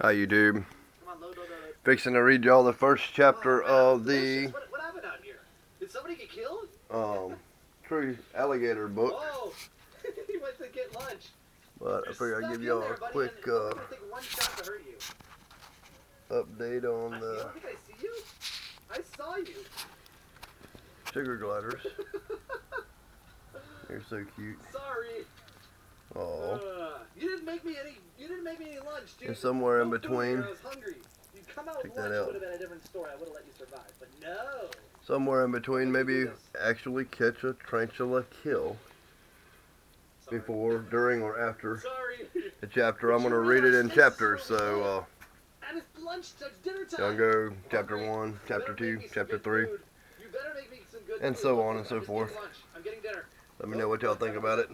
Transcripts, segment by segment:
How you do? Come on, load. Fixing to read y'all the first chapter of the What happened out here? Did somebody get killed? tree alligator book. Oh, he went to get lunch. But I figure I'd give y'all a quick One shot to hurt you. update on You the don't think I see you? I saw you. sugar gliders. You're so cute. Sorry. Oh. You didn't make me any lunch, dude. It's somewhere in No food between. here, I was hungry. You'd come out with Check that lunch, it out. would have been a different story. I would have let you survive. But no. Somewhere in between, maybe actually catch a tarantula kill before, during, or after the chapter. I'm gonna read it in chapters, so and it's lunch, it's dinner time. y'all go chapter 1, chapter 2, chapter 3, You better make me some good and food. so on and so I'm just forth. getting lunch. I'm getting dinner. Let me know what y'all think about it.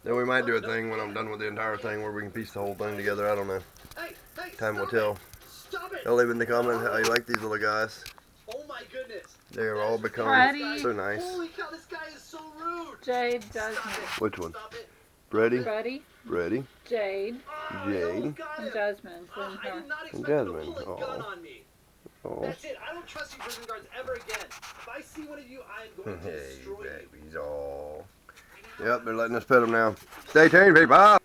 Then we might do a thing when I'm done with the entire thing where we can piece the whole thing together. I don't know. Time will tell. Y'all leave in the comments how you like these little guys. Oh my goodness. They are all becoming so nice. Holy cow, this guy is so rude. Jade Desmond. Which one? Freddie? Freddie. Jade. Jade. And Desmond. And Jasmine. Oh. That's it. I don't trust you prison guards ever again. If I see one of you, I'm going to destroy you. Hey, babies. Oh. Yep, they're letting us pet them now. Stay tuned, people.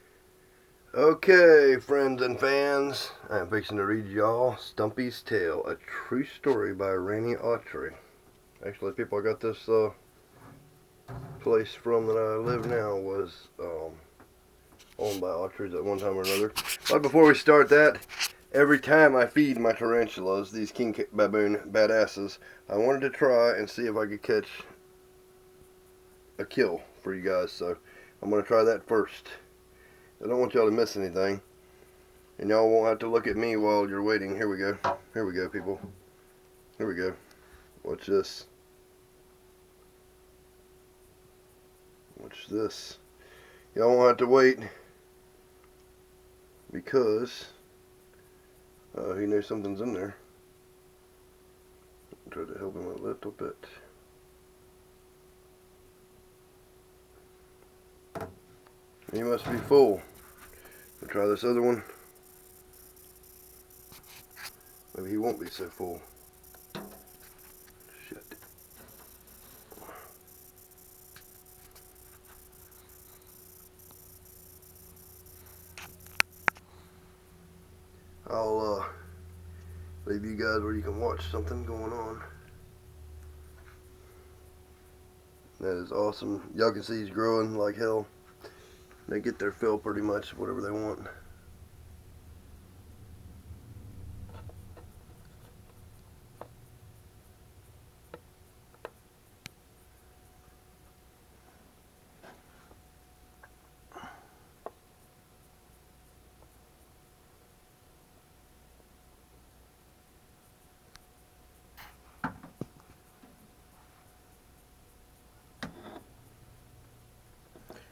Okay, friends and fans, I'm fixing to read y'all Stumpy's Tale, a true story by Rainey Autry. Actually, the people I got this place from that I live now was owned by Autry's at one time or another. But before we start that, every time I feed my tarantulas, these king baboon badasses, I wanted to try and see if I could catch a kill for you guys, so I'm going to try that first. I don't want y'all to miss anything, and y'all won't have to look at me while you're waiting. Here we go, people. Here we go. Watch this. Watch this. Y'all won't have to wait because he knows something's in there. I'll try to help him a little bit. He must be full. We'll try this other one. Maybe he won't be so full. Shit. I'll leave you guys where you can watch something going on. That is awesome. Y'all can see he's growing like hell. They get their fill pretty much, whatever they want.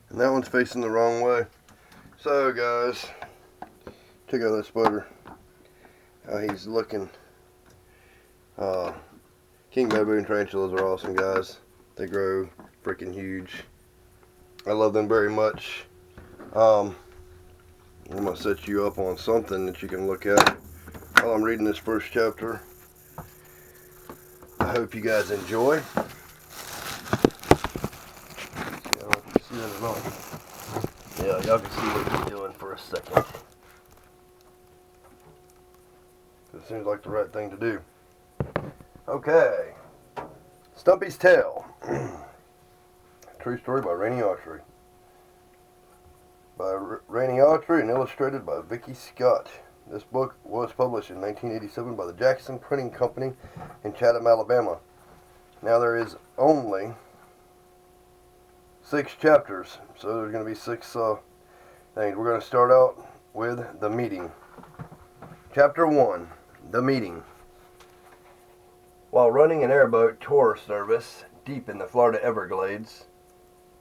And that one's facing the wrong way. So guys, check out that spider. How he's looking. King baboon tarantulas are awesome, guys. They grow freaking huge. I love them very much. I'm gonna set you up on something that you can look at while I'm reading this first chapter. I hope you guys enjoy. Yeah, y'all can see what he's doing for a second. It seems like the right thing to do. Okay. Stumpy's Tale. True story by Rainey Autry. By Rainey Autry and illustrated by Vicky Scott. This book was published in 1987 by the Jackson Printing Company in Chatham, Alabama. Now there is only 6 chapters, so there's going to be 6 things. We're going to start out with the meeting. Chapter 1, the meeting. While running an airboat tour service deep in the Florida Everglades,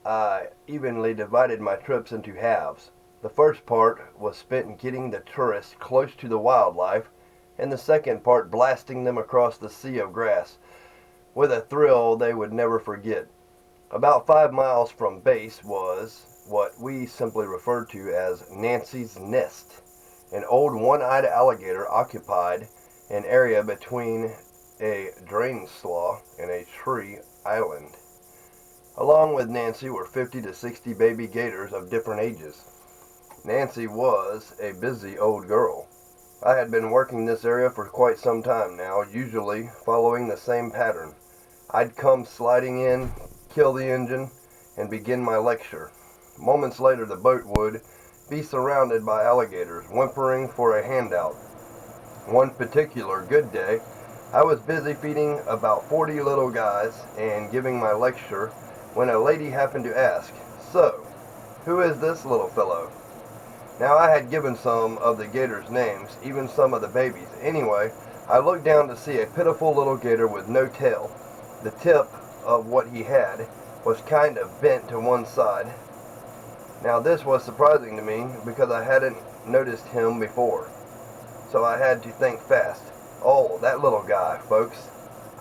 I evenly divided my trips into halves. The first part was spent in getting the tourists close to the wildlife, and the second part blasting them across the sea of grass with a thrill they would never forget. About 5 miles from base was what we simply referred to as Nancy's Nest, An old one-eyed alligator occupied an area between a drain slough and a tree island. Along with Nancy were 50 to 60 baby gators of different ages. Nancy was a busy old girl. I had been working this area for quite some time now, usually following the same pattern. I'd come sliding in, kill the engine, and begin my lecture. Moments later, the boat would be surrounded by alligators, whimpering for a handout. One particular good day, I was busy feeding about 40 little guys and giving my lecture when a lady happened to ask, "So, who is this little fellow?" Now I had given some of the gators names, even some of the babies. Anyway, I looked down to see a pitiful little gator with no tail. The tip of what he had was kind of bent to one side. Now this was surprising to me because I hadn't noticed him before. So I had to think fast. Oh, that little guy, folks.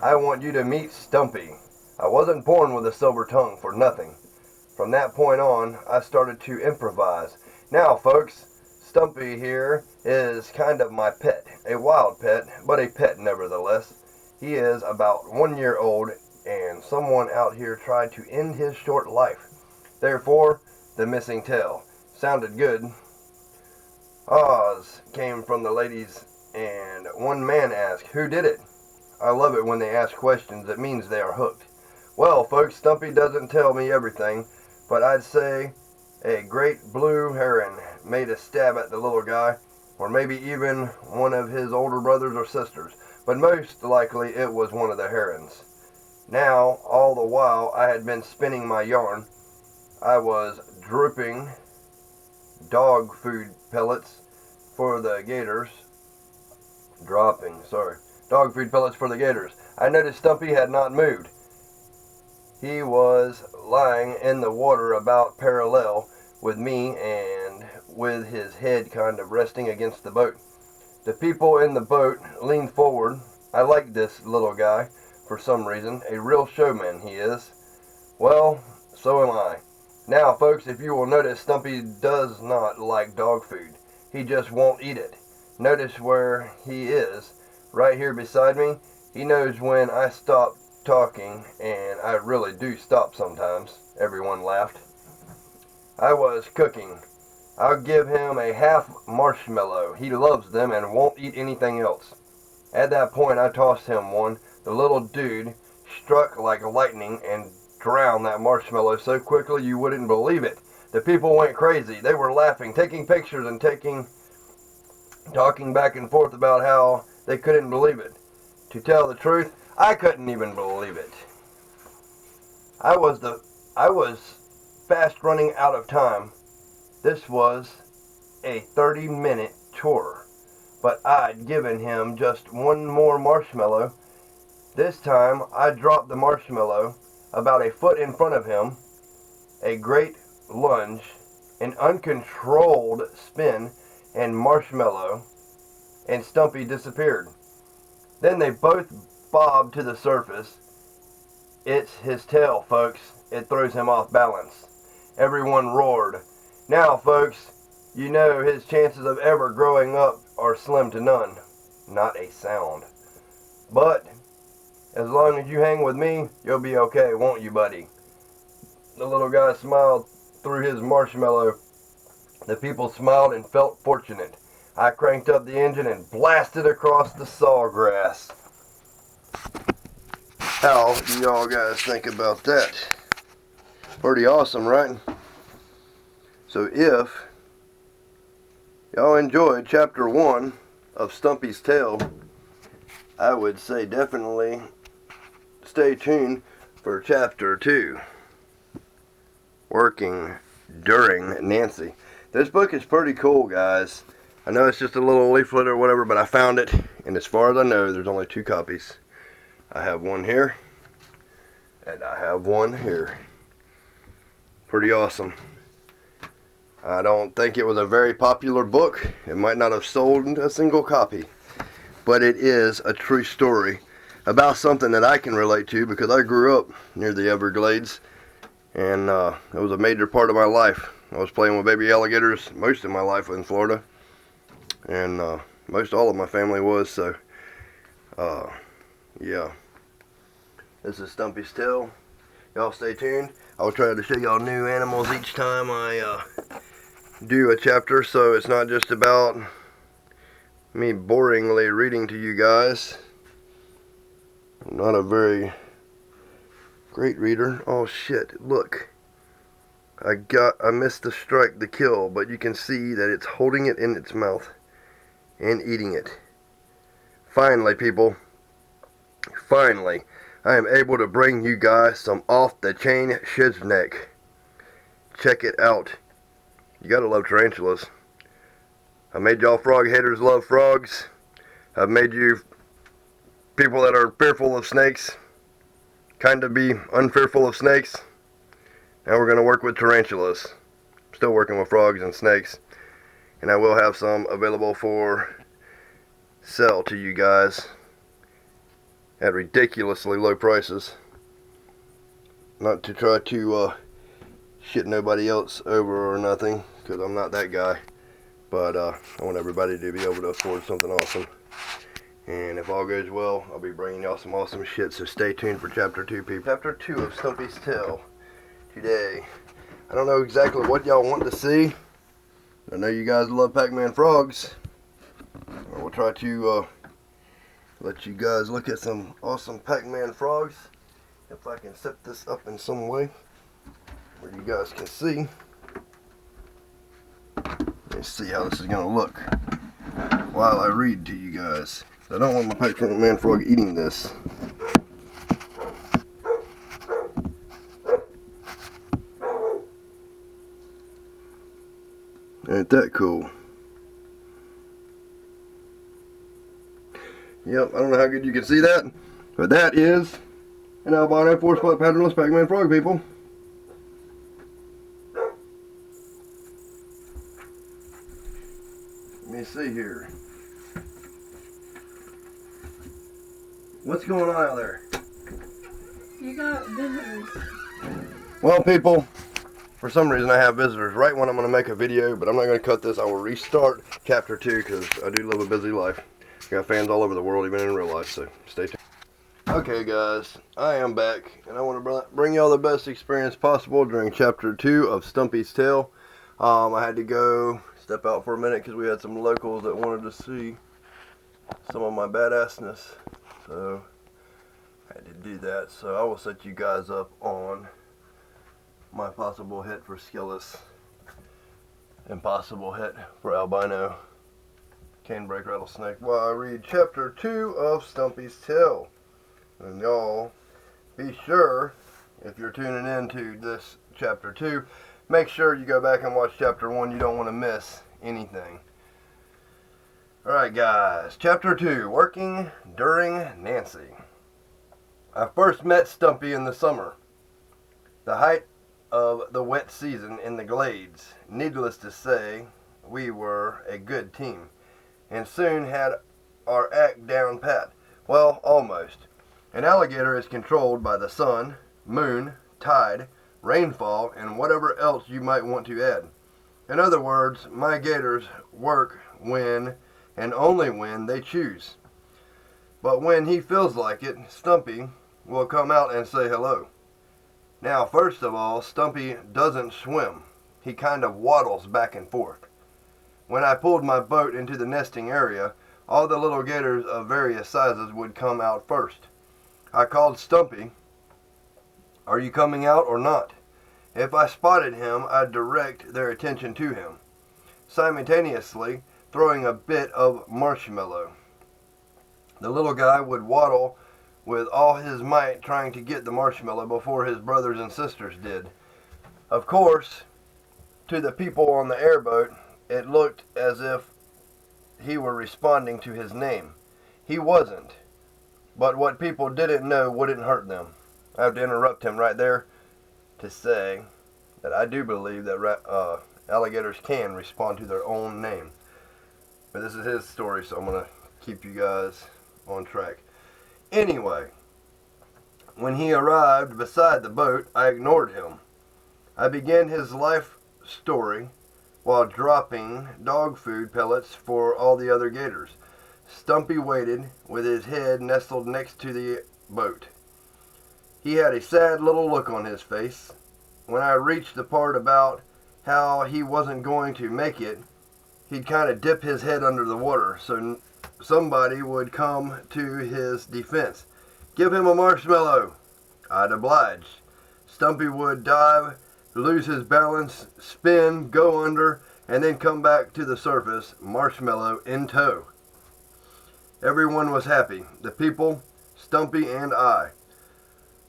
I want you to meet Stumpy. I wasn't born with a silver tongue for nothing. From that point on, I started to improvise. Now, folks, Stumpy here is kind of my pet. A wild pet, but a pet nevertheless. He is about 1 year old, and someone out here tried to end his short life. Therefore, the missing tail. Sounded good. Oz came from the ladies, and one man asked, "Who did it?" I love it when they ask questions. It means they are hooked. Well, folks, Stumpy doesn't tell me everything, but I'd say a great blue heron made a stab at the little guy, or maybe even one of his older brothers or sisters, but most likely it was one of the herons. Now, all the while I had been spinning my yarn, I was dropping dog food pellets for the gators. Dog food pellets for the gators. I noticed Stumpy had not moved. He was lying in the water about parallel with me and with his head kind of resting against the boat. The people in the boat leaned forward. I like this little guy for some reason. A real showman he is. Well, so am I. Now, folks, if you will notice, Stumpy does not like dog food. He just won't eat it. Notice where he is, right here beside me. He knows when I stop talking, and I really do stop sometimes. Everyone laughed. I was cooking. I'll give him a half marshmallow. He loves them and won't eat anything else. At that point, I tossed him one. The little dude struck like lightning and drowned that marshmallow so quickly you wouldn't believe it. The people went crazy. They were laughing, taking pictures, and talking back and forth about how they couldn't believe it. To tell the truth, I couldn't even believe it. I was fast running out of time. This was a 30-minute tour, but I'd given him just one more marshmallow. This time, I dropped the marshmallow about a foot in front of him. A great lunge, an uncontrolled spin, and marshmallow and Stumpy disappeared. Then they both bobbed to the surface. It's his tail, folks. It throws him off balance. Everyone roared. Now, folks, you know his chances of ever growing up are slim to none. Not a sound. But as long as you hang with me, you'll be okay, won't you, buddy? The little guy smiled through his marshmallow. The people smiled and felt fortunate. I cranked up the engine and blasted across the sawgrass. How do y'all guys think about that? Pretty awesome, right? So if y'all enjoyed chapter 1 of Stumpy's Tale, I would say definitely stay tuned for chapter 2, Working During Nancy. This book is pretty cool, guys. I know it's just a little leaflet or whatever, but I found it, and as far as I know, there's only 2 copies. I have one here, and I have one here. Pretty awesome. I don't think it was a very popular book. It might not have sold a single copy, but it is a true story about something that I can relate to because I grew up near the Everglades, and it was a major part of my life. I was playing with baby alligators most of my life in Florida. and most all of my family was. So, yeah. This is Stumpy's Tale. Y'all stay tuned. I'll try to show y'all new animals each time I do a chapter, so it's not just about me boringly reading to you guys. I'm not a very great reader. Oh shit, look. I missed the strike, the kill, but you can see that it's holding it in its mouth and eating it. Finally, people. Finally, I am able to bring you guys some off-the-chain shizneck. Check it out. You gotta love tarantulas. I made y'all frog haters love frogs. I've made you people that are fearful of snakes kind of be unfearful of snakes. Now we're gonna work with tarantulas. Still working with frogs and snakes. And I will have some available for sale to you guys at ridiculously low prices. Not to try to shit nobody else over or nothing, because I'm not that guy. But I want everybody to be able to afford something awesome. And if all goes well, I'll be bringing y'all some awesome shit. So stay tuned for Chapter 2, people. Chapter 2 of Stumpy's Tale today. I don't know exactly what y'all want to see. I know you guys love Pac-Man frogs. We'll try to let you guys look at some awesome Pac-Man frogs. If I can set this up in some way where you guys can see. Let's see how this is going to look while I read to you guys. I don't want my Pac-Man frog eating this. Ain't that cool? Yep, I don't know how good you can see that, but that is an albino 4-spot patternless Pac-Man frog, people. Let me see here. What's going on out there? You got visitors. Well, people, for some reason I have visitors right when I'm going to make a video, but I'm not going to cut this. I will restart Chapter 2 because I do live a busy life. I got fans all over the world, even in real life, so stay tuned. Okay, guys, I am back, and I want to bring y'all the best experience possible during Chapter 2 of Stumpy's Tale. I had to go step out for a minute because we had some locals that wanted to see some of my badassness. So I had to do that. So I will set you guys up on my possible hit for Skillis and possible hit for albino canebreak rattlesnake while I read Chapter 2 of Stumpy's Tale. And y'all be sure, if you're tuning in to this Chapter 2, make sure you go back and watch Chapter 1. You don't want to miss anything. Alright guys, Chapter 2, Working During Nancy. I first met Stumpy in the summer, the height of the wet season in the glades. Needless to say, we were a good team, and soon had our act down pat. Well, almost. An alligator is controlled by the sun, moon, tide, rainfall, and whatever else you might want to add. In other words, my gators work when and only when they choose. But when he feels like it, Stumpy will come out and say hello. Now, first of all, Stumpy doesn't swim. He kind of waddles back and forth. When I pulled my boat into the nesting area, all the little gators of various sizes would come out first. I called Stumpy, "Are you coming out or not?" If I spotted him, I'd direct their attention to him, simultaneously throwing a bit of marshmallow. The little guy would waddle with all his might trying to get the marshmallow before his brothers and sisters did. Of course, to the people on the airboat, it looked as if he were responding to his name. He wasn't, but what people didn't know wouldn't hurt them. I have to interrupt him right there to say that I do believe that alligators can respond to their own name. But this is his story, so I'm going to keep you guys on track. Anyway, when he arrived beside the boat, I ignored him. I began his life story while dropping dog food pellets for all the other gators. Stumpy waited with his head nestled next to the boat. He had a sad little look on his face. When I reached the part about how he wasn't going to make it, he'd kind of dip his head under the water so somebody would come to his defense. "Give him a marshmallow." I'd oblige. Stumpy would dive, lose his balance, spin, go under, and then come back to the surface, marshmallow in tow. Everyone was happy. The people, Stumpy, and I.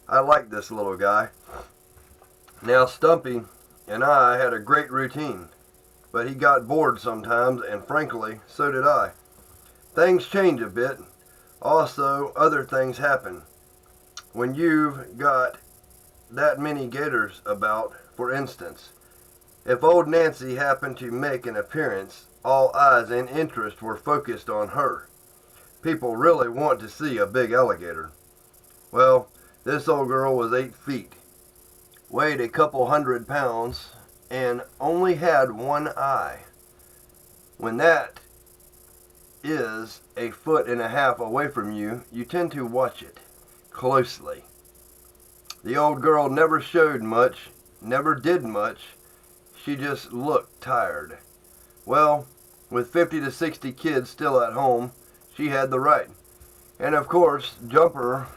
I liked this little guy. Now Stumpy and I had a great routine, but he got bored sometimes, and frankly, so did I. Things change a bit. Also, other things happen. When you've got that many gators about, for instance, if old Nancy happened to make an appearance, all eyes and interest were focused on her. People really want to see a big alligator. Well, this old girl was 8 feet, weighed a couple 100 pounds, and only had one eye. When that is a 1.5 feet away from you, you tend to watch it closely. The old girl never showed much, never did much. She just looked tired. Well, with 50 to 60 kids still at home, she had the right. And of course, Jumper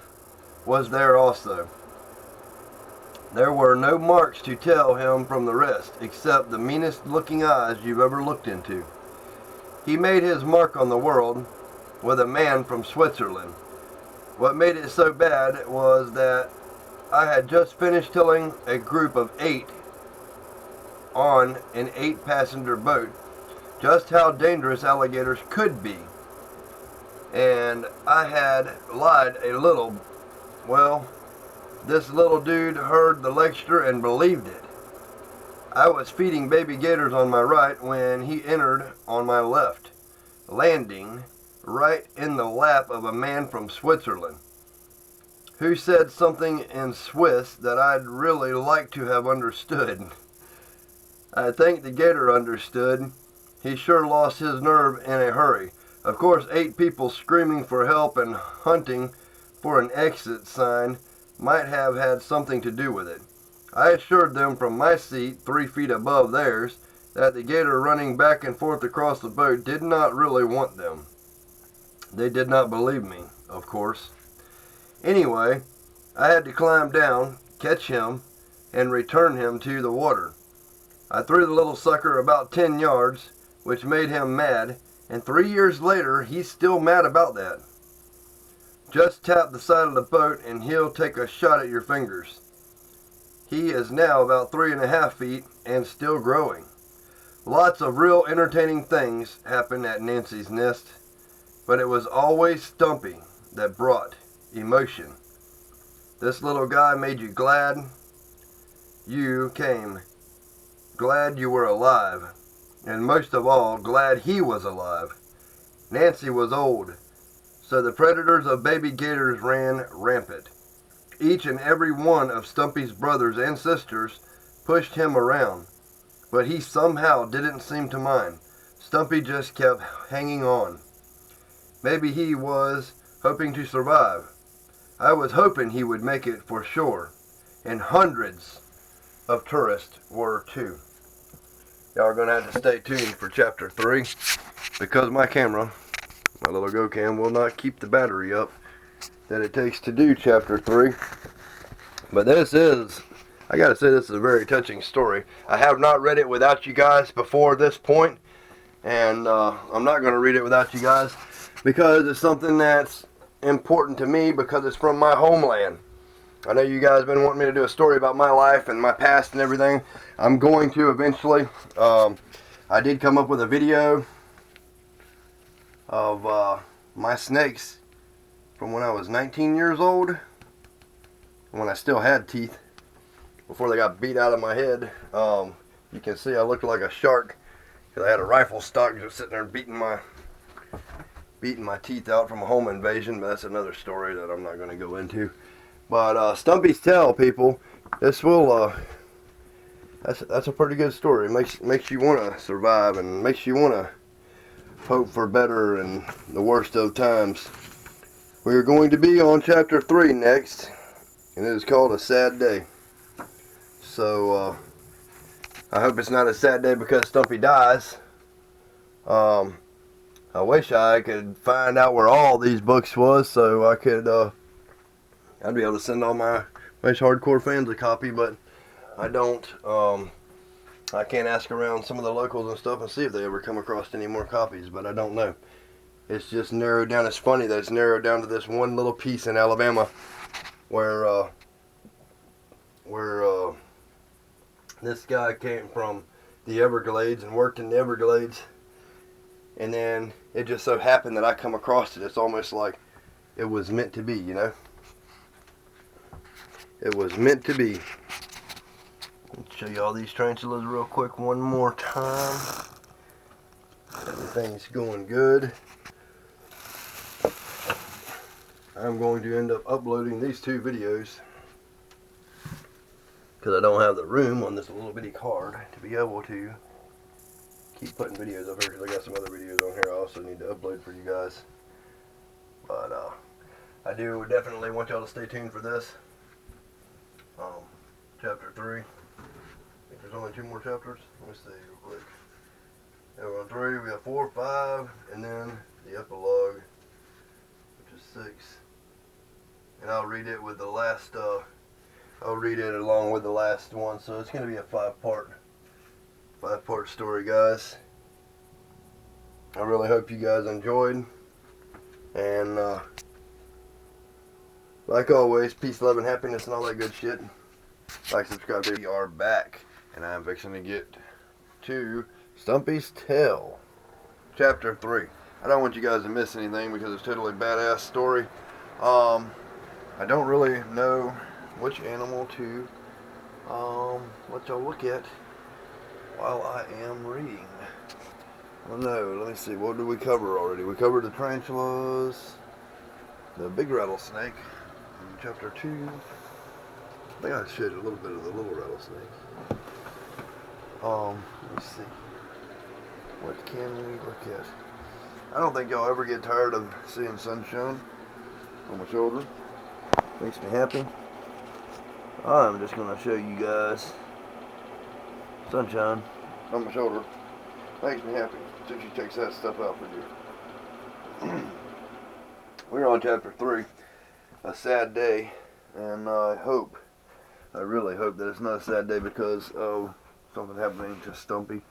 was there also. There were no marks to tell him from the rest, except the meanest looking eyes you've ever looked into. He made his mark on the world with a man from Switzerland. What made it so bad was that I had just finished telling a group of 8 on an 8-passenger boat just how dangerous alligators could be. And I had lied a little. Well, this little dude heard the lecture and believed it. I was feeding baby gators on my right when he entered on my left, landing right in the lap of a man from Switzerland, who said something in Swiss that I'd really like to have understood. I think the gator understood. He sure lost his nerve in a hurry. Of course, 8 people screaming for help and hunting for an exit sign might have had something to do with it. I assured them from my seat, 3 feet above theirs, that the gator running back and forth across the boat did not really want them. They did not believe me, of course. Anyway, I had to climb down, catch him, and return him to the water. I threw the little sucker about 10 yards, which made him mad, and 3 years later, he's still mad about that. Just tap the side of the boat and he'll take a shot at your fingers. He is now about 3.5 feet and still growing. Lots of real entertaining things happen at Nancy's nest, but it was always Stumpy that brought emotion. This little guy made you glad you came, glad you were alive, and most of all, glad he was alive. Nancy was old, so the predators of baby gators ran rampant. Each and every one of Stumpy's brothers and sisters pushed him around, but he somehow didn't seem to mind. Stumpy just kept hanging on. Maybe he was hoping to survive. I was hoping he would make it for sure, and hundreds of tourists were too. Y'all are going to have to stay tuned for chapter 3, because my camera, my little GoCam, will not keep the battery up that it takes to do chapter 3. But this is, I gotta say, this is a very touching story. I have not read it without you guys before this point, and I'm not going to read it without you guys because it's something that's important to me, because it's from my homeland. I know you guys have been wanting me to do a story about my life and my past and everything. I'm going to eventually. I did come up with a video of my snakes from when I was 19 years old, when I still had teeth, before they got beat out of my head. You can see I looked like a shark because I had a rifle stock just sitting there beating my teeth out from a home invasion, but that's another story that I'm not going to go into. But Stumpy's tail, people, this will that's a pretty good story. It makes you want to survive and makes you want to hope for better in the worst of times. We are going to be on chapter 3 next, and it is called A Sad Day. So I hope it's not a sad day because Stumpy dies. I wish I could find out where all these books was so I could I'd be able to send all my most hardcore fans a copy, but I don't. I can't ask around some of the locals and stuff and see if they ever come across any more copies, but I don't know. It's just narrowed down. It's funny that it's narrowed down to this one little piece in Alabama where this guy came from the Everglades and worked in the Everglades, and then it just so happened that I come across it. It's almost like it was meant to be, you know? It was meant to be. Let's show you all these tarantulas real quick one more time. Everything's going good. I'm going to end up uploading these 2 videos because I don't have the room on this little bitty card to be able to keep putting videos up here because I got some other videos on here I also need to upload for you guys. But I do definitely want y'all to stay tuned for this. Chapter 3. I think there's only 2 more chapters. Let me see real quick. Yeah, we're on 3. We got 4, 5, and then the epilogue, which is 6. And I'll read it with the last. I'll read it along with the last one. So it's going to be a 5-part story, guys. I really hope you guys enjoyed. And like always, peace, love, and happiness, and all that good shit. Like, subscribe. We are back, and I'm fixing to get to Stumpy's Tale, Chapter 3. I don't want you guys to miss anything because it's totally badass story. I don't really know which animal to let y'all look at while I am reading. Well, no, let me see. What did we cover already? We covered the tarantulas, the big rattlesnake in Chapter 2. I think I showed a little bit of the little rattlesnake. Let me see. What can we look at? I don't think y'all ever get tired of seeing sunshine on my shoulder. Makes me happy. I'm just going to show you guys sunshine on my shoulder. Makes me happy. Since she takes that stuff out for you. We're on Chapter 3. A sad day. And I really hope that it's not a sad day because of something happening to Stumpy.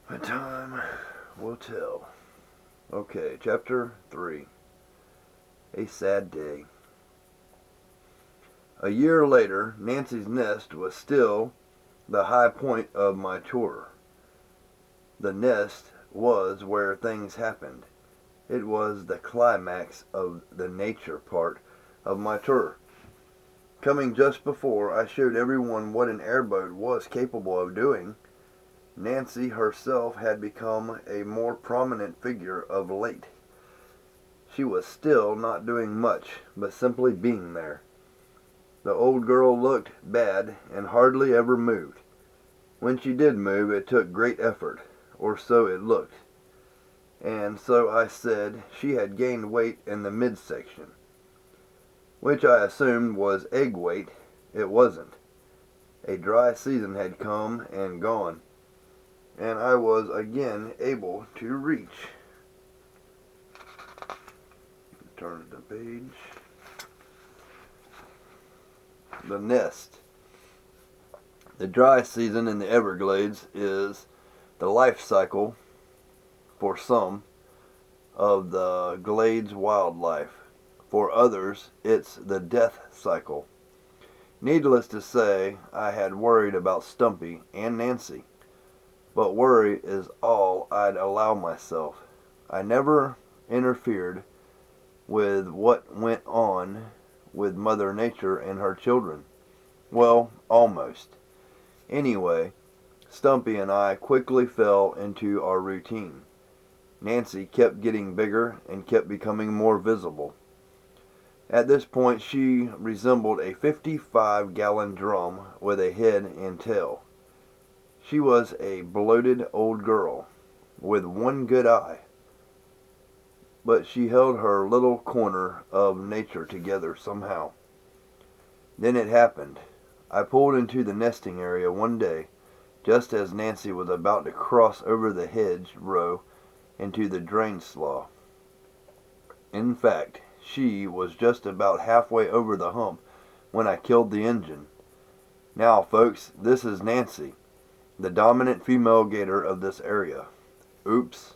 But time will tell. Okay, Chapter 3. A sad day. A year later, Nancy's nest was still the high point of my tour. The nest was where things happened. It was the climax of the nature part of my tour. Coming just before I showed everyone what an airboat was capable of doing, Nancy herself had become a more prominent figure of late. She was still not doing much, but simply being there. The old girl looked bad and hardly ever moved. When she did move, it took great effort, or so it looked. And so I said she had gained weight in the midsection, which I assumed was egg weight. It wasn't. A dry season had come and gone, and I was again able to reach. Turn the page. The nest. The dry season in the Everglades is the life cycle, for some, of the glades wildlife. For others, it's the death cycle. Needless to say, I had worried about Stumpy and Nancy. But worry is all I'd allow myself. I never interfered with what went on with Mother Nature and her children. Well, almost. Anyway, Stumpy and I quickly fell into our routine. Nancy kept getting bigger and kept becoming more visible. At this point, she resembled a 55-gallon drum with a head and tail. She was a bloated old girl with one good eye, but she held her little corner of nature together somehow. Then it happened. I pulled into the nesting area one day, just as Nancy was about to cross over the hedge row into the drain slough. In fact, she was just about halfway over the hump when I killed the engine. Now, folks, this is Nancy, the dominant female gator of this area. Oops.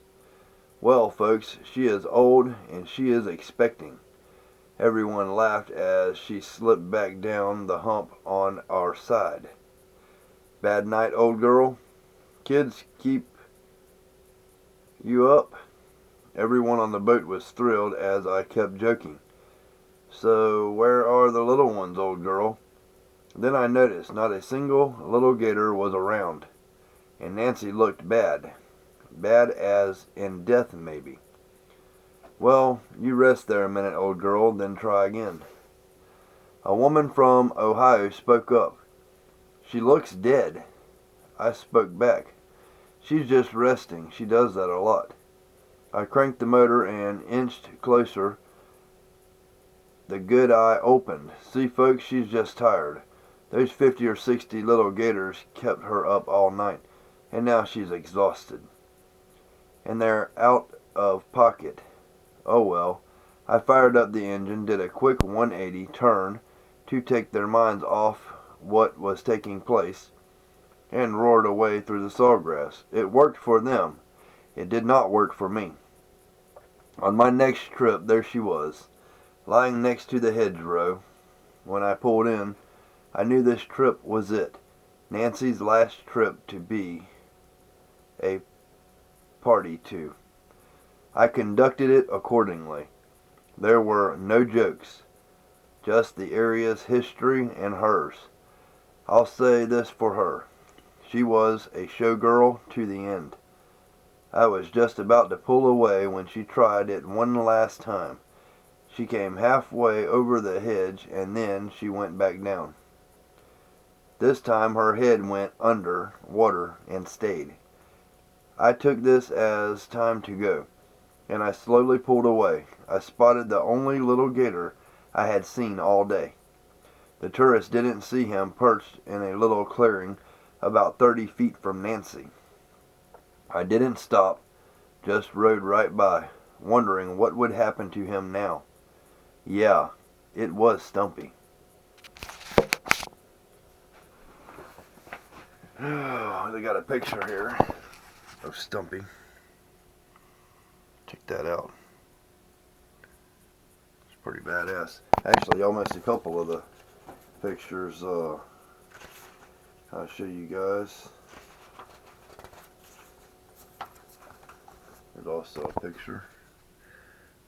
Well, folks, she is old and she is expecting. Everyone laughed as she slipped back down the hump on our side. Bad night, old girl? Kids keep you up? Everyone on the boat was thrilled as I kept joking. So where are the little ones, old girl? Then I noticed not a single little gator was around, and Nancy looked bad. Bad as in death, maybe. Well, you rest there a minute, old girl, then try again. A woman from Ohio spoke up. She looks dead. I spoke back. She's just resting. She does that a lot. I cranked the motor and inched closer. The good eye opened. See, folks, she's just tired. Those 50 or 60 little gators kept her up all night, and now she's exhausted. And they're out of pocket. Oh well. I fired up the engine, did a quick 180 turn to take their minds off what was taking place, and roared away through the sawgrass. It worked for them. It did not work for me. On my next trip, there she was, lying next to the hedgerow. When I pulled in, I knew this trip was it. Nancy's last trip to be a party to. I conducted it accordingly. There were no jokes, just the area's history and hers. I'll say this for her. She was a showgirl to the end. I was just about to pull away when she tried it one last time. She came halfway over the hedge and then she went back down. This time her head went under water and stayed. I took this as time to go, and I slowly pulled away. I spotted the only little gator I had seen all day. The tourists didn't see him perched in a little clearing about 30 feet from Nancy. I didn't stop, just rode right by, wondering what would happen to him now. Yeah, it was Stumpy. Oh, they got a picture here of Stumpy. Check that out. It's pretty badass. Actually, almost a couple of the pictures I'll show you guys. There's also a picture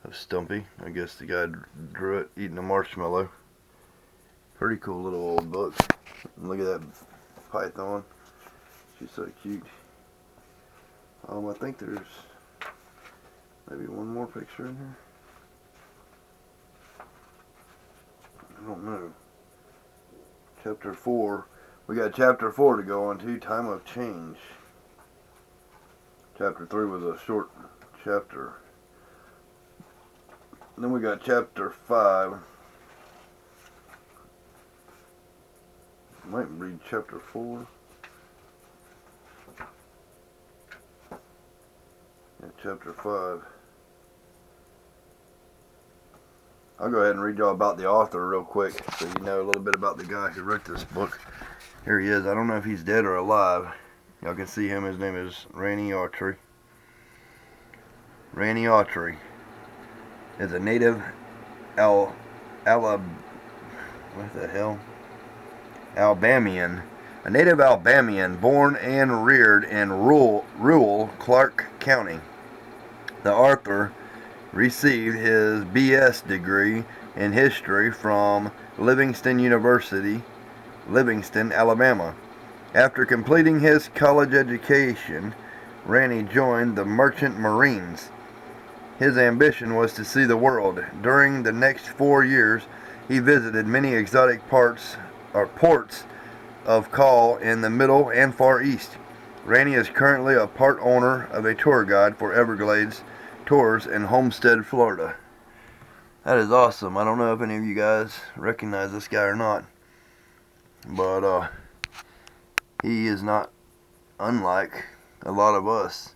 of Stumpy. I guess the guy drew it eating a marshmallow. Pretty cool little old book. And look at that python. She's so cute. I think there's maybe one more picture in here. I don't know. Chapter 4. We got chapter 4 to go on to. Time of Change. Chapter 3 was a short chapter. Then we got chapter 5. Might read chapter 4. Yeah, chapter 5. I'll go ahead and read y'all about the author real quick so you know a little bit about the guy who wrote this book. Here he is. I don't know if he's dead or alive. Y'all can see him. His name is Randy Autry. Randy Autry is a native Alabamian. A native Alabamian born and reared in rural Clark County. The author received his B.S. degree in history from Livingston University, Livingston, Alabama. After completing his college education, Randy joined the Merchant Marines. His ambition was to see the world. During the next 4 years, he visited many exotic ports of call in the Middle and Far East. Randy is currently a part owner of a tour guide for Everglades Tours in Homestead, Florida. That is awesome. I don't know if any of you guys recognize this guy or not, but he is not unlike a lot of us.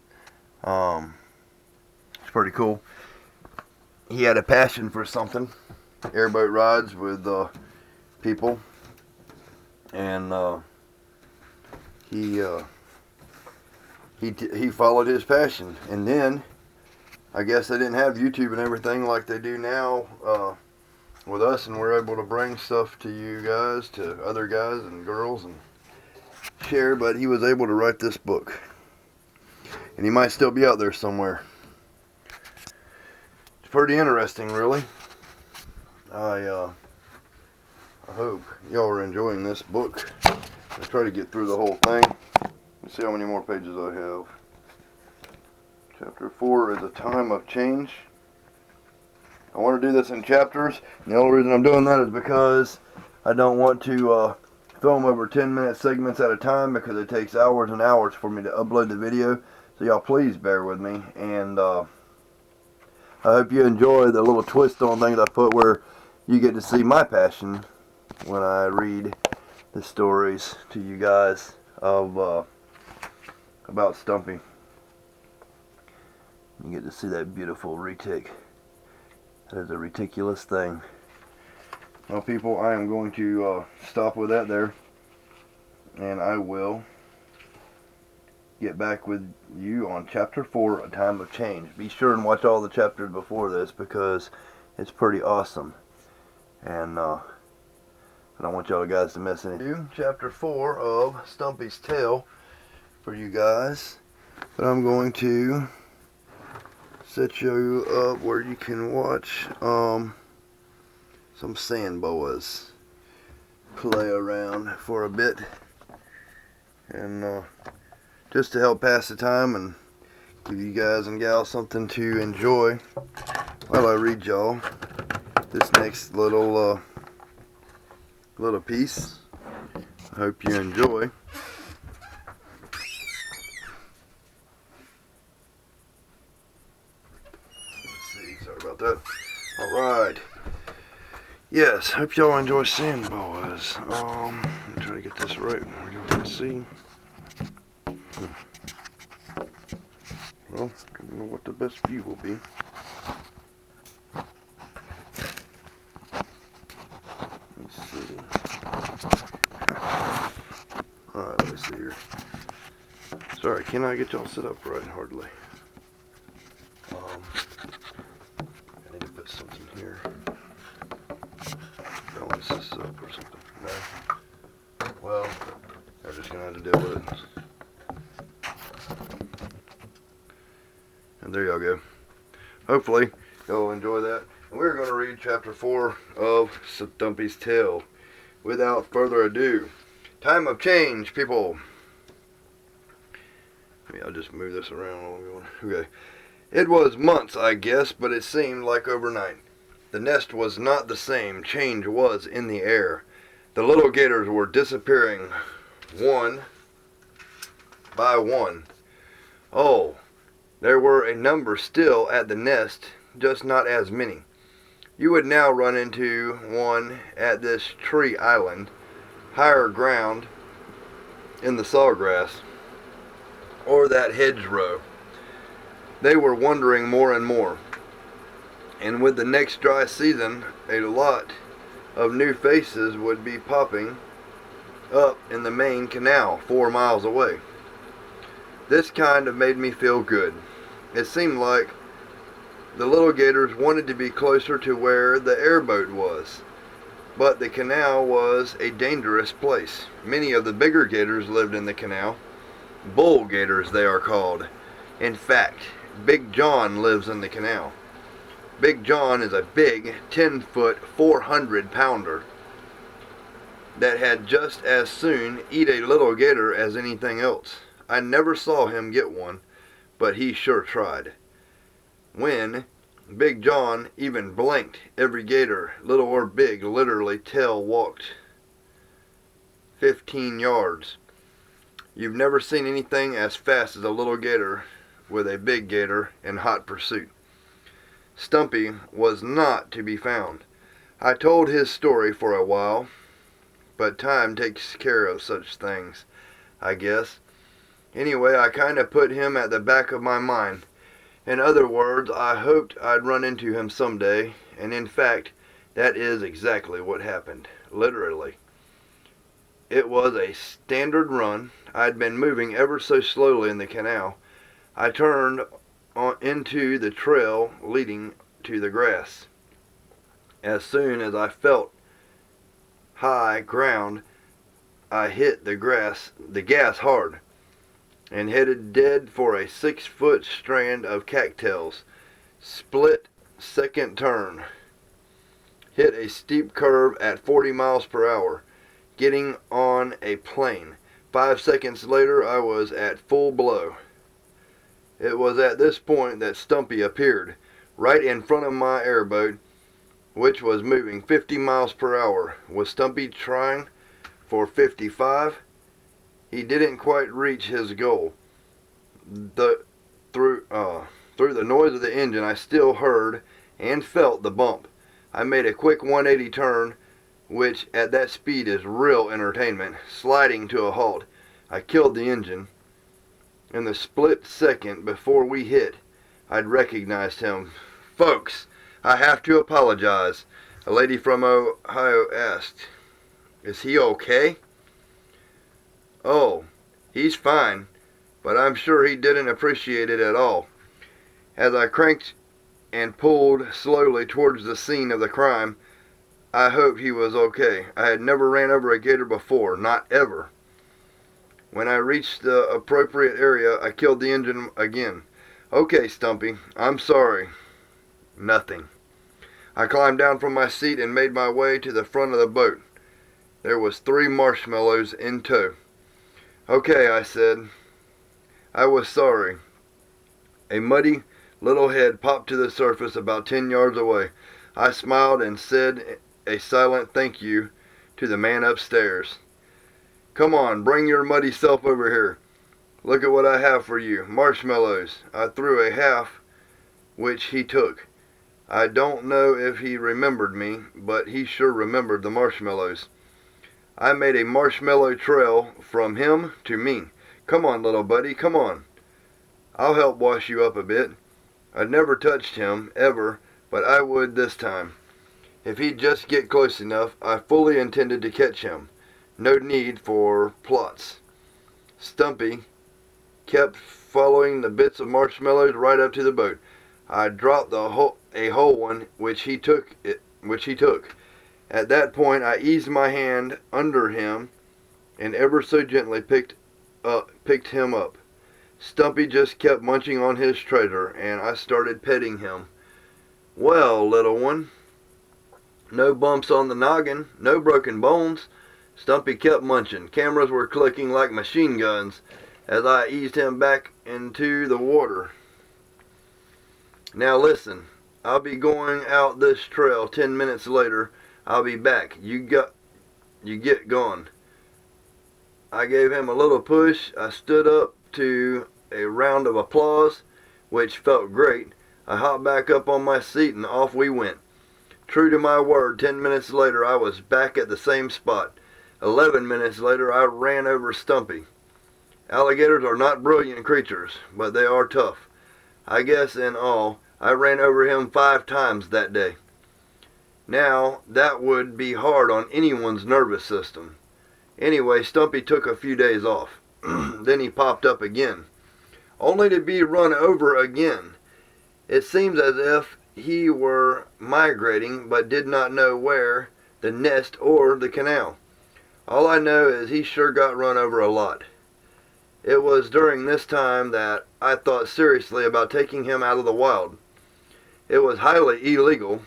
It's pretty cool. He had a passion for something, airboat rides with people, and he followed his passion. And then I guess they didn't have YouTube and everything like they do now with us, and we're able to bring stuff to you guys, to other guys and girls, and share. But he was able to write this book, and he might still be out there somewhere. It's pretty interesting, really. I hope y'all are enjoying this book. I'll try to get through the whole thing. Let's see how many more pages I have. Chapter 4 is a time of change. I want to do this in chapters, and the only reason I'm doing that is because I don't want to film over 10-minute segments at a time, because it takes hours and hours for me to upload the video. So y'all please bear with me, and I hope you enjoy the little twist on things I put where you get to see my passion when I read the stories to you guys of about Stumpy. You get to see that beautiful retic. That is a ridiculous thing. Well, people, I am going to stop with that there, and I will get back with you on chapter 4, A Time of Change. Be sure and watch all the chapters before this, because it's pretty awesome, and I don't want y'all guys to miss anything. Chapter 4 of Stumpy's Tale for you guys, but I'm going to set you up where you can watch some sand boas play around for a bit, and just to help pass the time and give you guys and gals something to enjoy while I read y'all this next little piece. I hope you enjoy. Sorry about that. Alright. Yes, hope y'all enjoy sand boas. Let me try to get this right where y'all can see. Well, I don't know what the best view will be. Let's see. Alright, let me see here. Sorry, can I get y'all set up right? Hardly. I need to put something here. Balance this up or something. No. Well, they're just gonna have to deal with it. And there y'all go. Hopefully, y'all enjoy that. And we're going to read chapter 4 of Stumpy's Tale. Without further ado, time of change, people. Maybe I'll just move this around. Okay. It was months, I guess, but it seemed like overnight. The nest was not the same. Change was in the air. The little gators were disappearing one by one. Oh, there were a number still at the nest, just not as many. You would now run into one at this tree island, higher ground in the sawgrass, or that hedgerow. They were wondering more and more. And with the next dry season, a lot of new faces would be popping up in the main canal 4 miles away. This kind of made me feel good. It seemed like the little gators wanted to be closer to where the airboat was, but the canal was a dangerous place. Many of the bigger gators lived in the canal. Bull gators, they are called. In fact, Big John lives in the canal. Big John is a big 10-foot, 400-pounder that had just as soon eat a little gator as anything else. I never saw him get one, but he sure tried. When Big John even blinked. Every gator, little or big, literally tail walked 15 yards. You've never seen anything as fast as a little gator with a big gator in hot pursuit. Stumpy was not to be found. I told his story for a while, but time takes care of such things, I guess. Anyway, I kind of put him at the back of my mind. In other words, I hoped I'd run into him someday, and in fact, that is exactly what happened. Literally. It was a standard run. I'd been moving ever so slowly in the canal. I turned into the trail leading to the grass. As soon as I felt high ground, I hit the gas hard, and headed dead for a 6-foot strand of cattails. Split second turn. Hit a steep curve at 40 miles per hour, getting on a plane. 5 seconds later, I was at full blow. It was at this point that Stumpy appeared, right in front of my airboat, which was moving 50 miles per hour. Was Stumpy trying for 55? He didn't quite reach his goal. Through the noise of the engine, I still heard and felt the bump. I made a quick 180 turn, which at that speed is real entertainment, sliding to a halt. I killed the engine. In the split second before we hit, I'd recognized him. Folks, I have to apologize. A lady from Ohio asked, "Is he okay?" "Oh, he's fine, but I'm sure he didn't appreciate it at all." As I cranked and pulled slowly towards the scene of the crime, I hoped he was okay. I had never ran over a gator before, not ever. When I reached the appropriate area, I killed the engine again. "Okay, Stumpy, I'm sorry." Nothing. I climbed down from my seat and made my way to the front of the boat. There was 3 marshmallows in tow. "Okay," I said. I was sorry. A muddy little head popped to the surface about 10 yards away. I smiled and said a silent thank you to the man upstairs. "Come on, bring your muddy self over here. Look at what I have for you. Marshmallows." I threw a half, which he took. I don't know if he remembered me, but he sure remembered the marshmallows. I made a marshmallow trail from him to me. "Come on, little buddy, come on. I'll help wash you up a bit." I'd never touched him, ever, but I would this time. If he'd just get close enough, I fully intended to catch him. No need for plots. Stumpy kept following the bits of marshmallows right up to the boat. I dropped a whole one, which he took. At that point, I eased my hand under him and ever so gently picked him up. Stumpy just kept munching on his treasure, and I started petting him. "Well, little one, no bumps on the noggin, no broken bones." Stumpy kept munching. Cameras were clicking like machine guns as I eased him back into the water. "Now listen, I'll be going out this trail 10 minutes later. I'll be back. You get gone." I gave him a little push. I stood up to a round of applause, which felt great. I hopped back up on my seat and off we went. True to my word, 10 minutes later I was back at the same spot. 11 minutes later I ran over Stumpy. Alligators are not brilliant creatures, but they are tough. I guess in all, I ran over him 5 times that day. Now, that would be hard on anyone's nervous system. Anyway, Stumpy took a few days off. Then he popped up again, only to be run over again. It seems as if he were migrating, but did not know where, the nest or the canal. All I know is he sure got run over a lot. It was during this time that I thought seriously about taking him out of the wild. It was highly illegal,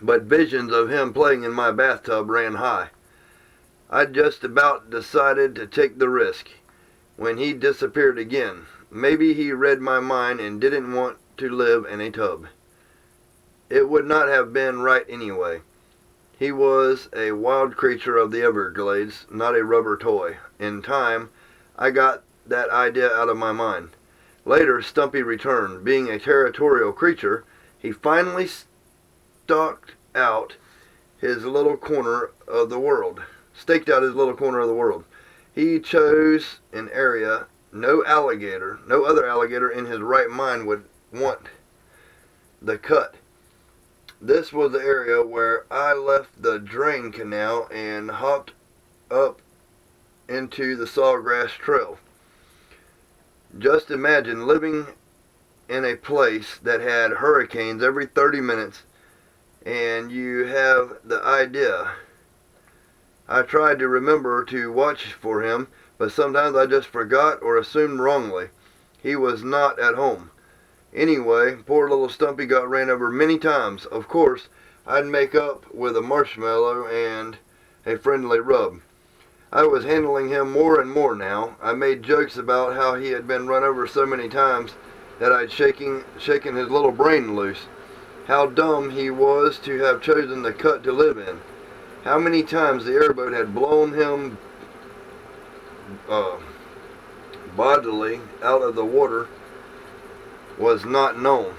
but visions of him playing in my bathtub ran high. I just about decided to take the risk when he disappeared again. Maybe he read my mind and didn't want to live in a tub. it would not have been right anyway. He was a wild creature of the Everglades, not a rubber toy. In time, I got that idea out of my mind. Later, Stumpy returned. Being a territorial creature, he finally staked out his little corner of the world. He chose an area no other alligator in his right mind would want. The cut. This was the area where I left the drain canal and hopped up into the sawgrass trail. Just imagine living in a place that had hurricanes every 30 minutes and you have the idea. I tried to remember to watch for him, but sometimes I just forgot or assumed wrongly. He was not at home. Anyway, poor little Stumpy got ran over many times. Of course, I'd make up with a marshmallow and a friendly rub. I was handling him more and more now. I made jokes about how he had been run over so many times that I'd shaken his little brain loose. How dumb he was to have chosen the cut to live in. How many times the airboat had blown him bodily out of the water was not known.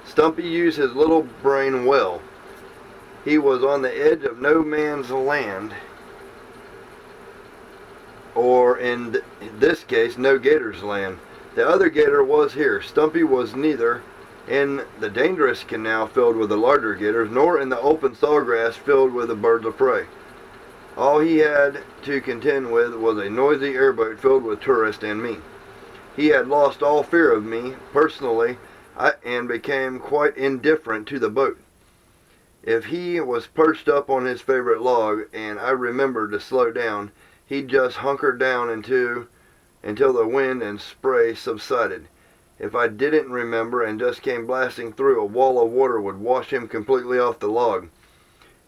Stumpy used his little brain well. He was on the edge of no man's land, or in this case, no gator's land. The other gator was here. Stumpy was neither in the dangerous canal filled with the larger gators, nor in the open sawgrass filled with the birds of prey. All he had to contend with was a noisy airboat filled with tourists and me. He had lost all fear of me personally and became quite indifferent to the boat. If he was perched up on his favorite log and I remembered to slow down, he'd just hunker down until the wind and spray subsided. If I didn't remember and just came blasting through, a wall of water would wash him completely off the log.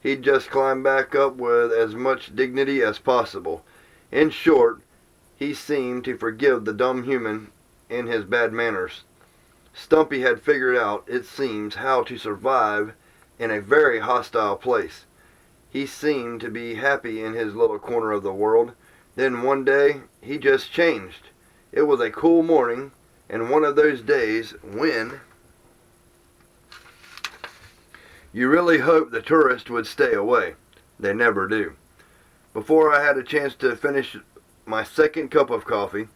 He'd just climb back up with as much dignity as possible. In short, he seemed to forgive the dumb human in his bad manners. Stumpy had figured out, it seems, how to survive in a very hostile place. He seemed to be happy in his little corner of the world. Then one day, he just changed. It was a cool morning, and one of those days when you really hope the tourists would stay away. They never do. Before I had a chance to finish my second cup of coffee,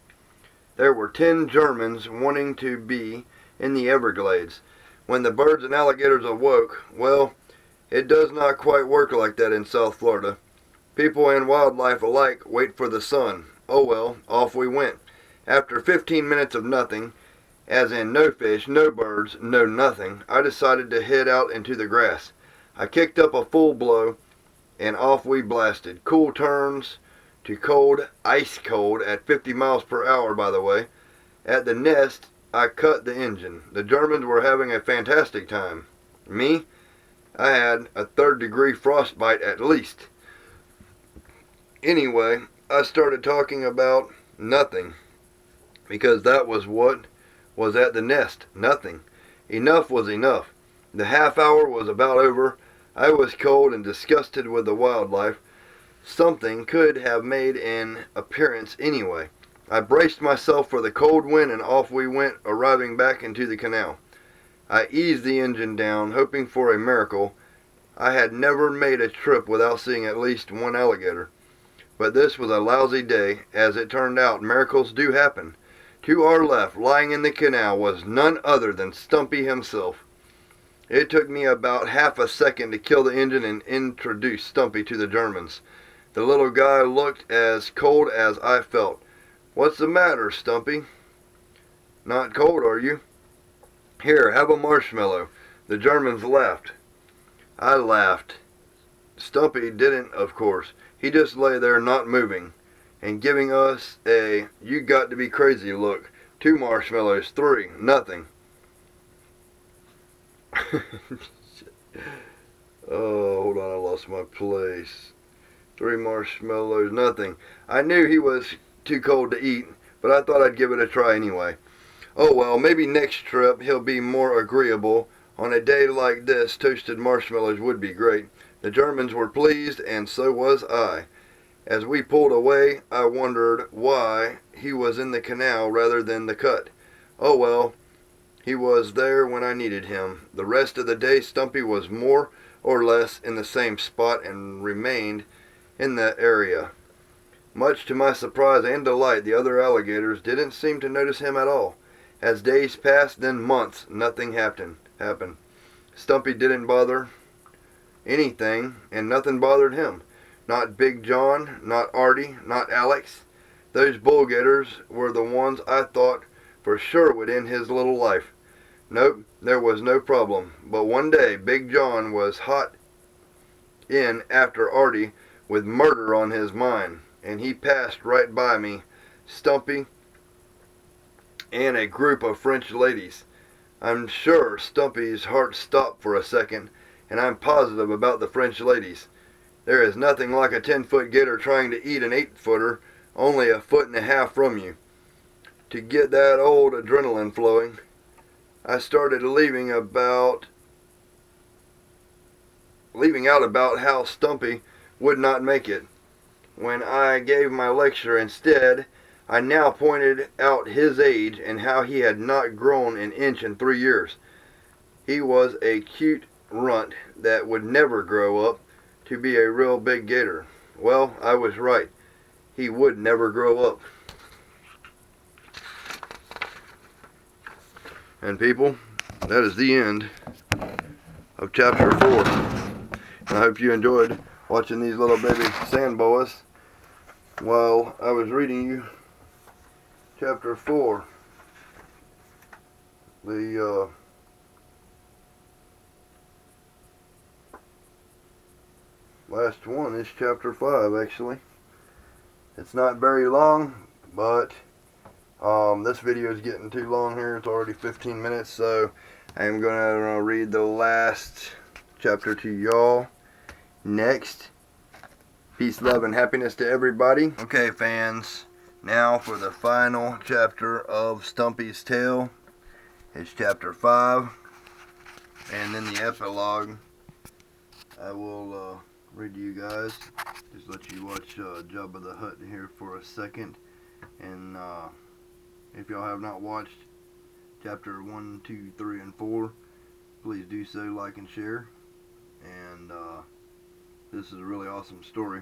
there were 10 Germans wanting to be in the Everglades. When the birds and alligators awoke, well, it does not quite work like that in South Florida. People and wildlife alike wait for the sun. Oh well, off we went. After 15 minutes of nothing, as in no fish, no birds, no nothing, I decided to head out into the grass. I kicked up a full blow, and off we blasted. Cool turns to cold, ice cold, at 50 miles per hour, by the way. At the nest, I cut the engine. The Germans were having a fantastic time. Me? I had a 3rd-degree frostbite at least. Anyway, I started talking about nothing, because that was what was at the nest. Nothing. Enough was enough. The half hour was about over. I was cold and disgusted with the wildlife. Something could have made an appearance anyway. I braced myself for the cold wind and off we went, arriving back into the canal. I eased the engine down, hoping for a miracle. I had never made a trip without seeing at least one alligator. But this was a lousy day. As it turned out, miracles do happen. To our left, lying in the canal, was none other than Stumpy himself. It took me about half a second to kill the engine and introduce Stumpy to the Germans. The little guy looked as cold as I felt. "What's the matter, Stumpy? Not cold, are you? Here, have a marshmallow." The Germans laughed. I laughed. Stumpy didn't, of course. He just lay there not moving and giving us a "you got to be crazy" look. 2 marshmallows, 3, nothing. Oh, hold on, I lost my place. 3 marshmallows, nothing. I knew he was too cold to eat, but I thought I'd give it a try anyway. Oh well, maybe next trip he'll be more agreeable, On a day like this, toasted marshmallows would be great. The Germans were pleased, and so was I. As we pulled away, I wondered why he was in the canal rather than the cut. Oh well, he was there when I needed him. The rest of the day, Stumpy was more or less in the same spot and remained in that area. Much to my surprise and delight, the other alligators didn't seem to notice him at all. As days passed, then months, nothing happened. Stumpy didn't bother anything, and nothing bothered him. Not Big John, not Artie, not Alex. Those bull gators were the ones I thought for sure would end his little life. Nope, there was no problem. But one day, Big John was hot in after Artie with murder on his mind, and he passed right by me, Stumpy, and a group of French ladies. I'm sure Stumpy's heart stopped for a second, and I'm positive about the French ladies. There is nothing like a 10-foot gator trying to eat an 8-footer only a foot and a half from you. To get that old adrenaline flowing, I started leaving out about how Stumpy would not make it. When I gave my lecture instead, I now pointed out his age and how he had not grown an inch in 3 years. He was a cute runt that would never grow up to be a real big gator. Well, I was right. He would never grow up. And people, that is the end of chapter 4. And I hope you enjoyed watching these little baby sand boas while I was reading you chapter 4. The last one is chapter 5, actually. It's not very long, but this video is getting too long here. It's already 15 minutes, so I'm going to read the last chapter to y'all next. Peace, love, and happiness to everybody. Okay, fans, now for the final chapter of Stumpy's tale. It's chapter 5, and then the epilogue I will read to you guys. Just let you watch Jabba the Hutt here for a second. And if y'all have not watched chapter 1, 2, 3, and 4, please do so, like and share. And this is a really awesome story,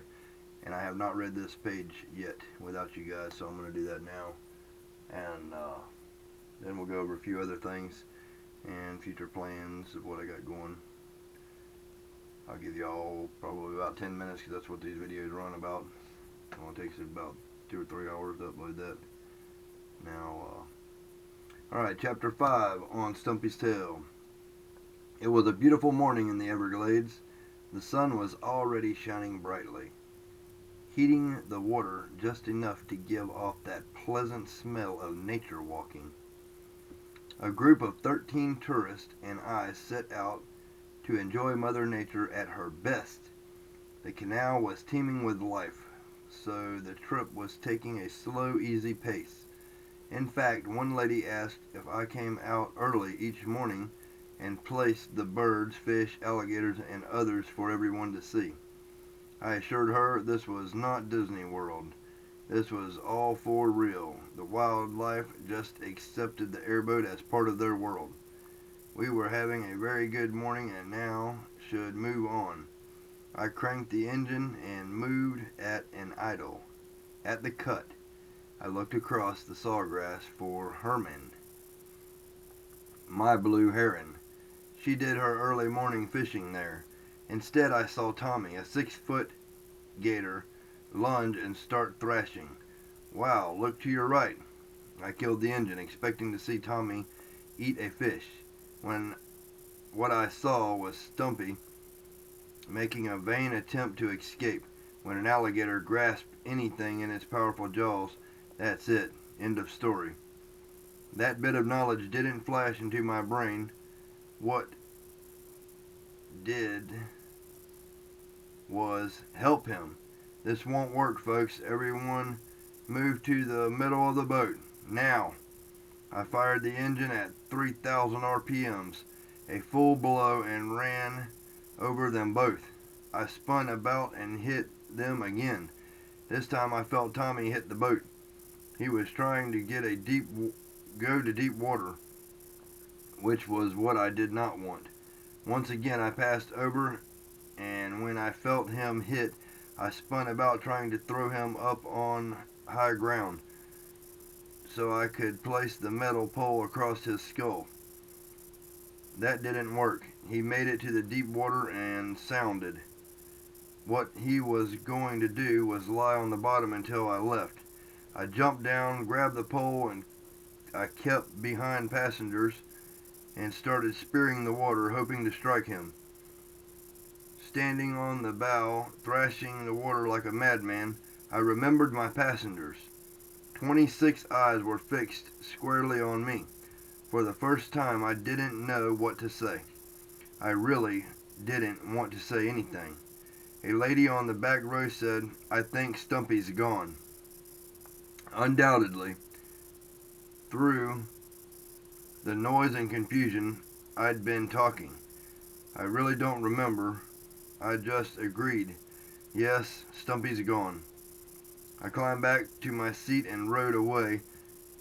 and I have not read this page yet without you guys, so I'm going to do that now. And then we'll go over a few other things and future plans of what I got going. I'll give y'all probably about 10 minutes, because that's what these videos run about. It only takes about 2 or 3 hours to upload that. Now, alright, chapter 5 on Stumpy's tale. It was a beautiful morning in the Everglades. The sun was already shining brightly, heating the water just enough to give off that pleasant smell of nature walking. A group of 13 tourists and I set out to enjoy Mother Nature at her best. The canal was teeming with life, so the trip was taking a slow, easy pace. In fact, one lady asked if I came out early each morning and placed the birds, fish, alligators, and others for everyone to see. I assured her this was not Disney World. This was all for real. The wildlife just accepted the airboat as part of their world. We were having a very good morning and now should move on. I cranked the engine and moved at an idle. At the cut, I looked across the sawgrass for Herman, my blue heron. She did her early morning fishing there. Instead, I saw Tommy, a 6-foot gator, lunge and start thrashing. Wow, look to your right. I killed the engine, expecting to see Tommy eat a fish. When what I saw was Stumpy making a vain attempt to escape. When an alligator grasps anything in its powerful jaws, that's it. End of story. That bit of knowledge didn't flash into my brain. What did was help him. This won't work, folks. Everyone move to the middle of the boat. Now. I fired the engine at 3,000 RPMs a full blow and ran over them both. I spun about and hit them again. This time I felt Tommy hit the boat. He was trying to go to deep water, which was what I did not want. Once again I passed over, and when I felt him hit, I spun about trying to throw him up on high ground so I could place the metal pole across his skull. That didn't work. He made it to the deep water and sounded. What he was going to do was lie on the bottom until I left. I jumped down, grabbed the pole, and I kept behind passengers and started spearing the water, hoping to strike him. Standing on the bow, thrashing the water like a madman, I remembered my passengers. 26 eyes were fixed squarely on me. For the first time, I didn't know what to say. I really didn't want to say anything. A lady on the back row said, "I think Stumpy's gone." Undoubtedly, through the noise and confusion, I'd been talking. I really don't remember. I just agreed. Yes, Stumpy's gone. I climbed back to my seat and rode away.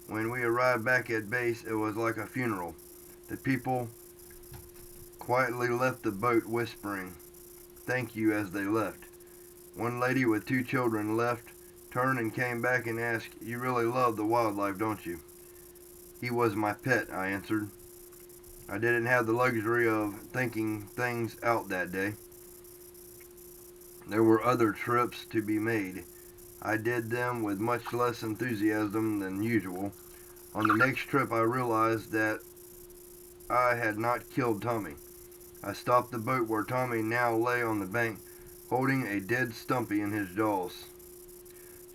When we arrived back at base, it was like a funeral. The people quietly left the boat whispering thank you as they left. One lady with 2 children left, turned and came back and asked, "You really love the wildlife, don't you?" "He was my pet," I answered. I didn't have the luxury of thinking things out that day. There were other trips to be made. I did them with much less enthusiasm than usual. On the next trip, I realized that I had not killed Tommy. I stopped the boat where Tommy now lay on the bank, holding a dead Stumpy in his jaws.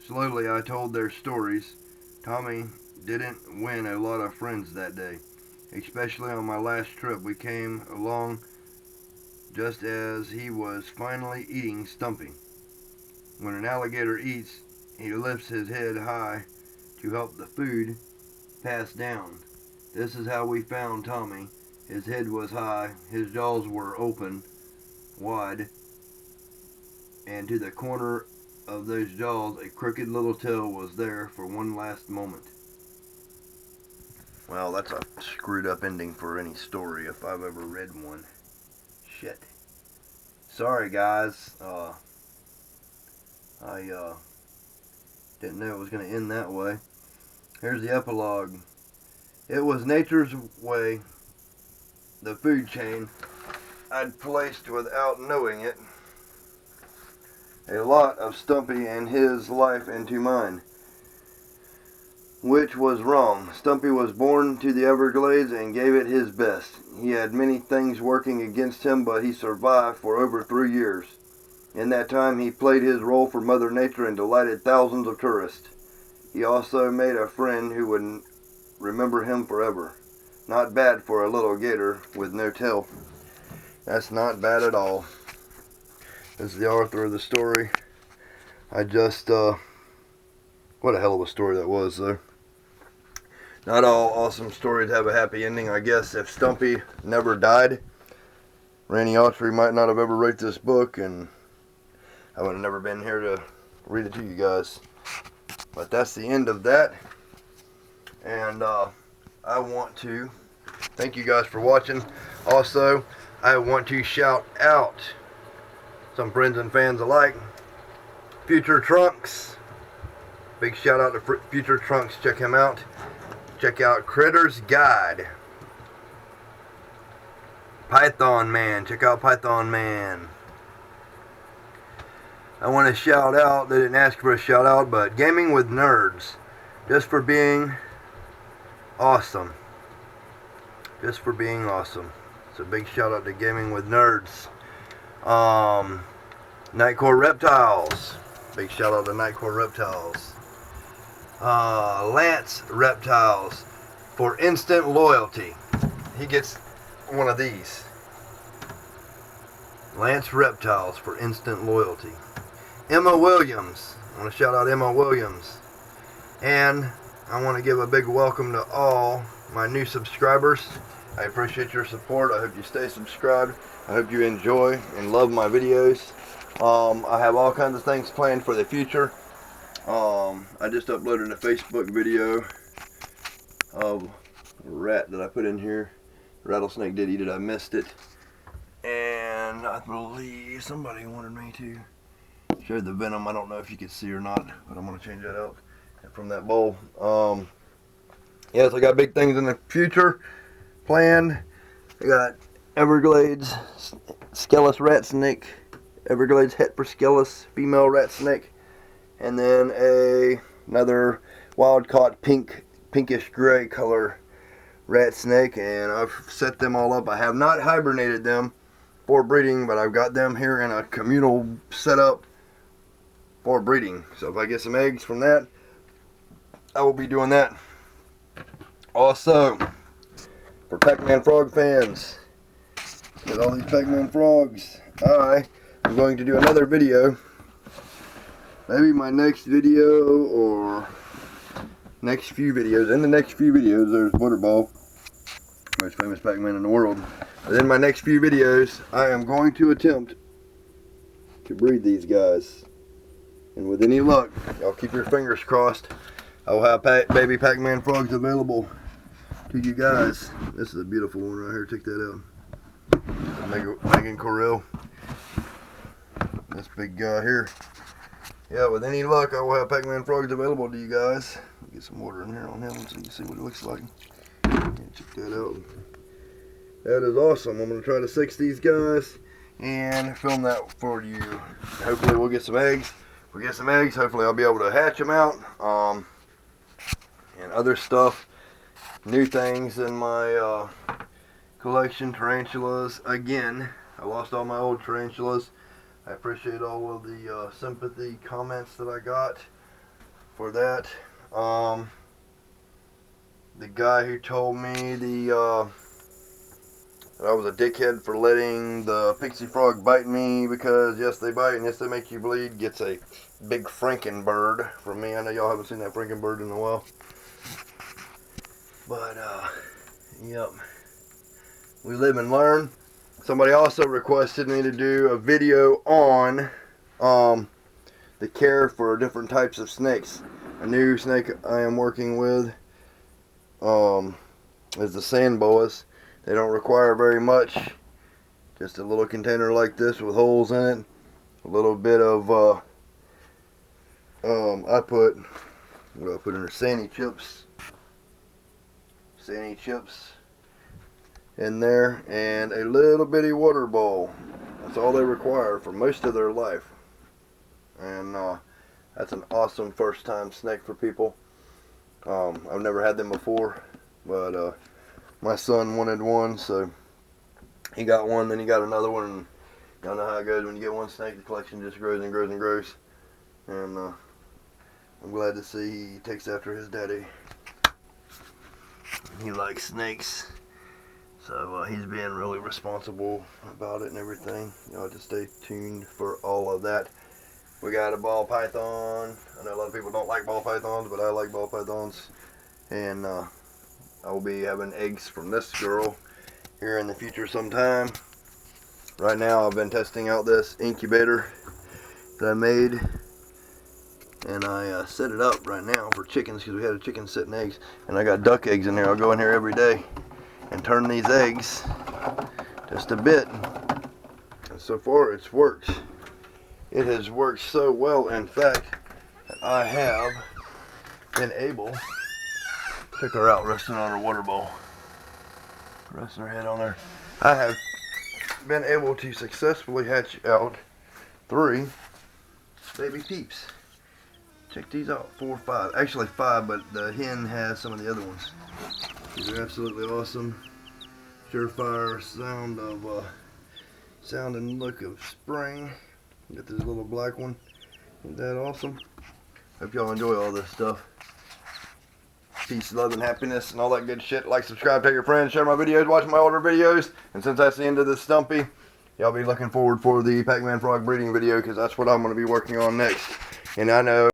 Slowly, I told their stories. Tommy didn't win a lot of friends that day, especially on my last trip. We came along just as he was finally eating Stumpy. When an alligator eats, he lifts his head high to help the food pass down. This is how we found Tommy. His head was high, his jaws were open, wide, and to the corner of those jaws a crooked little tail was there for one last moment. Well, that's a screwed up ending for any story if I've ever read one. Shit. Sorry guys, I didn't know it was going to end that way. Here's the epilogue. It was nature's way, the food chain I'd placed without knowing it a lot of Stumpy and his life into mine, which was wrong. Stumpy was born to the Everglades and gave it his best. He had many things working against him, but he survived for over 3 years. In that time, he played his role for Mother Nature and delighted thousands of tourists. He also made a friend who would remember him forever. Not bad for a little gator with no tail. That's not bad at all. This is the author of the story. What a hell of a story that was, though. Not all awesome stories have a happy ending. I guess if Stumpy never died, Randy Autry might not have ever wrote this book, and I would have never been here to read it to you guys. But that's the end of that. And I want to thank you guys for watching. Also, I want to shout out some friends and fans alike. Future Trunks. Big shout out to Future Trunks. Check him out. Check out Critter's Guide. Python Man. Check out Python Man. I want to shout out, they didn't ask for a shout out, but Gaming with Nerds. Just for being awesome. Just for being awesome. So big shout out to Gaming with Nerds. Nightcore Reptiles. Big shout out to Nightcore Reptiles. Lance Reptiles for instant loyalty. He gets one of these. Lance Reptiles for instant loyalty. Emma Williams. I want to shout out Emma Williams. And I want to give a big welcome to all my new subscribers. I appreciate your support. I hope you stay subscribed. I hope you enjoy and love my videos. I have all kinds of things planned for the future. I just uploaded a Facebook video of a rat that I put in here. Rattlesnake did eat it. I missed it. And I believe somebody wanted me to show the venom. I don't know if you can see or not, but I'm going to change that out from that bowl. Yes, I got big things in the future planned. I got Everglades Skelos rat snake, Everglades Heteroskeleus female rat snake, and then another wild caught pinkish gray color rat snake, and I've set them all up. I have not hibernated them for breeding, but I've got them here in a communal setup for breeding. So if I get some eggs from that, I will be doing that. Also, for Pac-Man frog fans, get all these Pac-Man frogs, I am going to do another video. Maybe my next video or next few videos. In the next few videos, there's Butterball, most famous Pac-Man in the world. But in my next few videos, I am going to attempt to breed these guys. And with any luck, y'all keep your fingers crossed, I will have baby Pac-Man frogs available to you guys. This is a beautiful one right here. Check that out. Megan Corell. This big guy here. Yeah, with any luck, I will have Pac-Man frogs available to you guys. Get some water in here on him so you can see what it looks like. Yeah, check that out. That is awesome. I'm going to try to 6 these guys and film that for you. Hopefully we'll get some eggs. If we get some eggs, hopefully I'll be able to hatch them out. And other stuff. New things in my collection. Tarantulas. Again, I lost all my old tarantulas. I appreciate all of the sympathy comments that I got for that. The guy who told me that I was a dickhead for letting the pixie frog bite me because yes they bite and yes they make you bleed gets a big Frankenbird from me. I know y'all haven't seen that Frankenbird in a while. But yep. We live and learn. Somebody also requested me to do a video on the care for different types of snakes. A new snake I am working with is the sand boas. They don't require very much. Just a little container like this with holes in it. A little bit of I put, what do I put in there? Sandy chips in there, and a little bitty water bowl. That's all they require for most of their life. And that's an awesome first time snake for people. I've never had them before, but my son wanted one, so he got one, then he got another one, and y'all know how it goes when you get one snake, the collection just grows and grows and grows. And I'm glad to see he takes after his daddy. He likes snakes, so he's being really responsible about it and everything. Y'all just stay tuned for all of that. We got a ball python. I know a lot of people don't like ball pythons, but I like ball pythons. And I will be having eggs from this girl here in the future sometime. Right now I've been testing out this incubator that I made. And I set it up right now for chickens because we had a chicken setting eggs. And I got duck eggs in here. I'll go in here every day and turn these eggs just a bit. And so far it's worked. It has worked so well, in fact, that I have been able, check her out resting on her water bowl. Resting her head on there. I have been able to successfully hatch out 3 baby peeps. Check these out, 4 or 5. Actually 5, but the hen has some of the other ones. These are absolutely awesome. Surefire sound and look of spring. Got this little black one. Isn't that awesome? Hope y'all enjoy all this stuff. Peace, love, and happiness, and all that good shit. Like, subscribe, tell your friends, share my videos, watch my older videos. And since that's the end of this Stumpy, y'all be looking forward for the Pac-Man frog breeding video, because that's what I'm going to be working on next. And I know